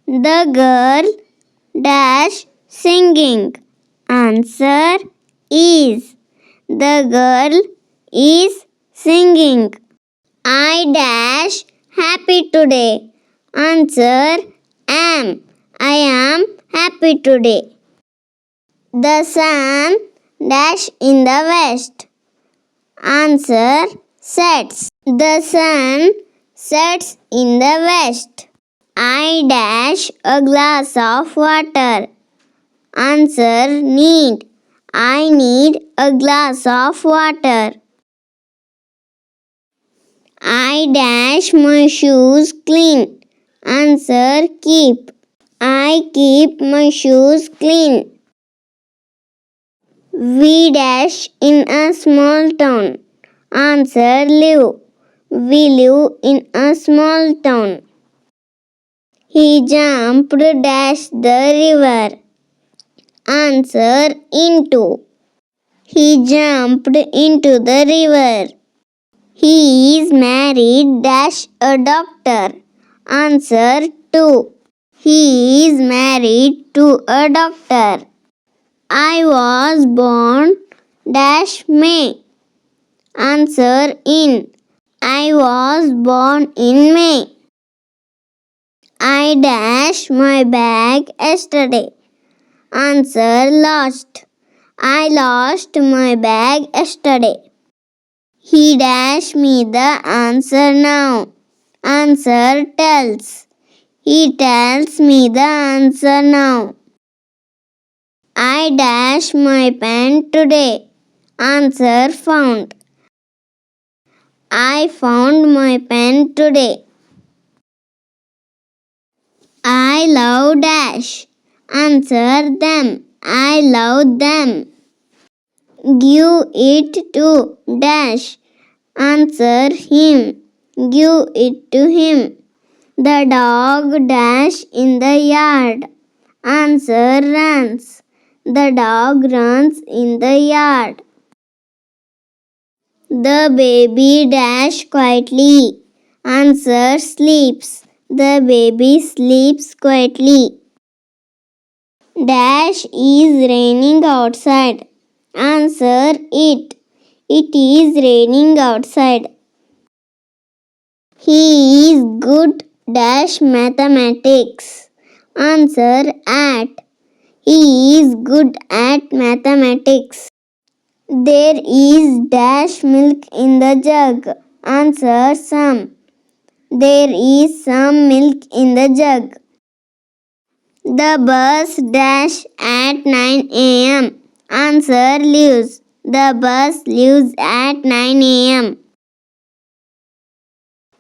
The girl dash singing. Answer is. The girl is singing. I dash happy today. Answer am. I am happy today. The sun dash in the west. Answer sets. The sun sets in the west. I dash a glass of water. Answer need. I need a glass of water. I dash my shoes clean. Answer keep. I keep my shoes clean. We dash in a small town. Answer live. We live in a small town. He jumped dash the river. Answer into. He jumped into the river. He is married dash a doctor. Answer to. He is married to a doctor. I was born dash May. Answer in. I was born in May. I dash my bag yesterday. Answer lost. I lost my bag yesterday. He dash me the answer now. Answer tells. He tells me the answer now. I dash my pen today. Answer found. I found my pen today. I love dash. Answer them. I love them. Give it to dash. Answer him. Give it to him. The dog dash in the yard. Answer runs. The dog runs in the yard. The baby dash quietly. Answer sleeps. The baby sleeps quietly. Dash is raining outside. Answer it. It is raining outside. He is good dash mathematics. Answer at. He is good at mathematics. There is dash milk in the jug. Answer some. There is some milk in the jug. The bus dash at 9 a.m. Answer leaves. The bus leaves at 9 a.m.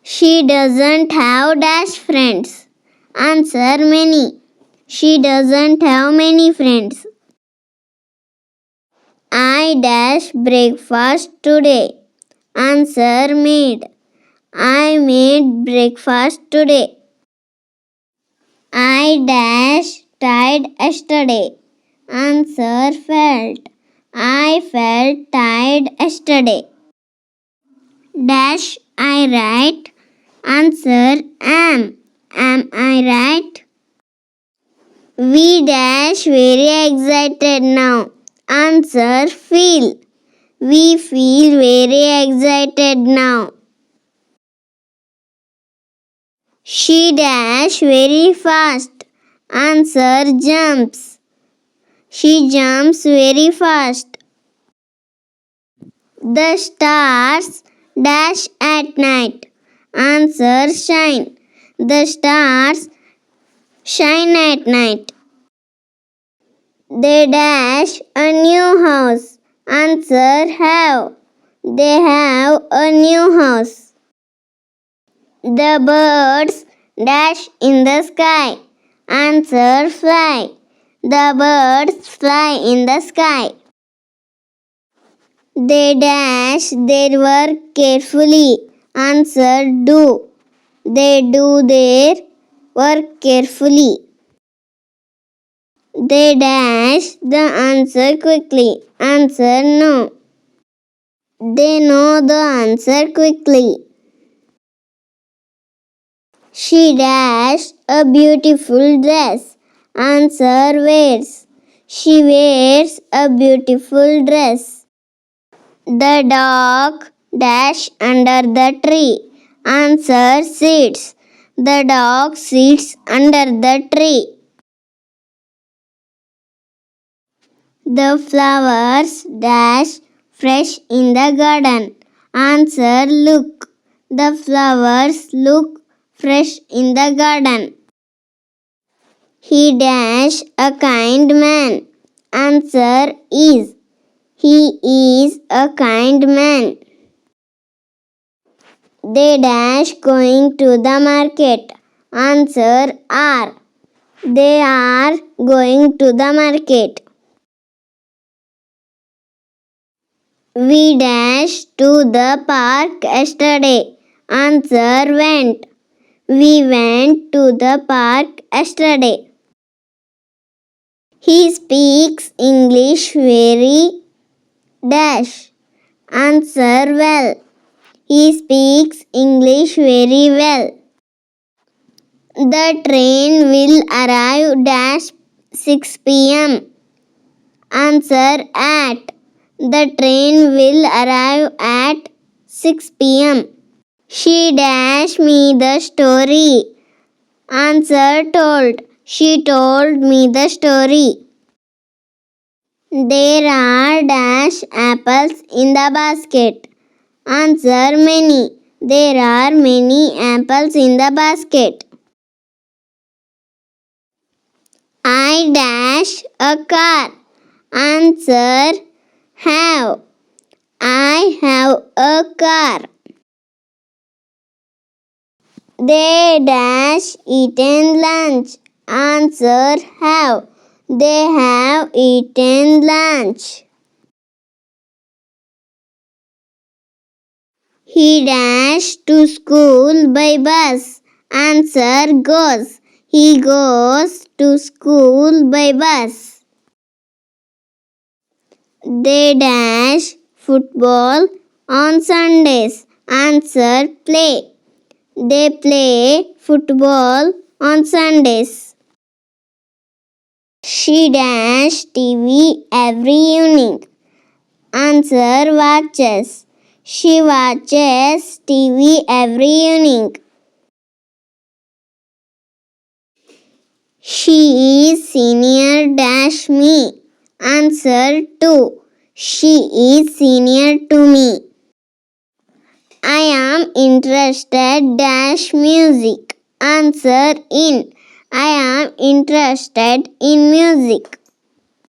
She doesn't have dash friends. Answer many. She doesn't have many friends. I dash breakfast today. Answer made. I made breakfast today. I dash tired yesterday. Answer felt. I felt tired yesterday. Dash I right. Answer am. Am I right? We dash very excited now. Answer feel. We feel very excited now. She dash very fast. Answer jumps. She jumps very fast. The stars dash at night. Answer shine. The stars shine at night. They dash a new house. Answer have. They have a new house. The birds dash in the sky. Answer fly. The birds fly in the sky. They dash their work carefully. Answer do. They do their work carefully. They dash the answer quickly. Answer no. They know the answer quickly. She dash a beautiful dress. Answer wears. She wears a beautiful dress. The dog dash under the tree. Answer sits. The dog sits under the tree. The flowers dash fresh in the garden. Answer look. The flowers look fresh in the garden. He dash a kind man. Answer is. He is a kind man. They dash going to the market. Answer are. They are going to the market. We dash to the park yesterday. Answer went. We went to the park yesterday. He speaks English very dash. Answer well. He speaks English very well. The train will arrive dash 6 p.m. Answer at. The train will arrive at 6 p.m. She dash me the story. Answer told. She told me the story. There are dash apples in the basket. Answer many. There are many apples in the basket. I dash a car. Answer have. I have a car. They dash eaten lunch. Answer have. They have eaten lunch. He dash to school by bus. Answer goes. He goes to school by bus. They dash football on Sundays. Answer play. They play football on Sundays. She dash TV every evening. Answer watches. She watches TV every evening. She is senior dash me. Answer 2. She is senior to me. I am interested dash music. Answer in. I am interested in music.